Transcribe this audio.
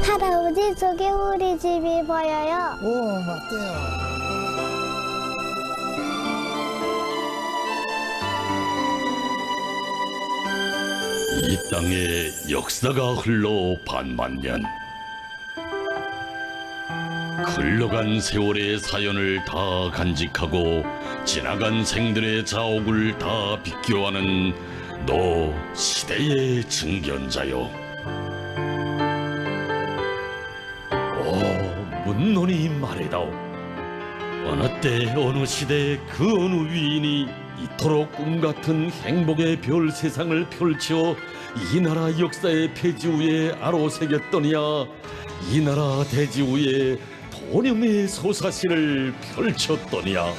할아버지, 저기 우리 집이 보여요. 오, 맞대요. 이 땅에 역사가 흘러 반만 년. 흘러간 세월의 사연을 다 간직하고 지나간 생들의 자옥을 다 비껴하는 너 시대의 증견자요. 오, 문논이 말해다오. 어느 때 어느 시대 그 어느 위인이 이토록 꿈같은 행복의 별 세상을 펼쳐 이 나라 역사의 폐지 위에 아로새겼더니야. 이 나라 대지 위에 돈염의 소사시를 펼쳤더니야.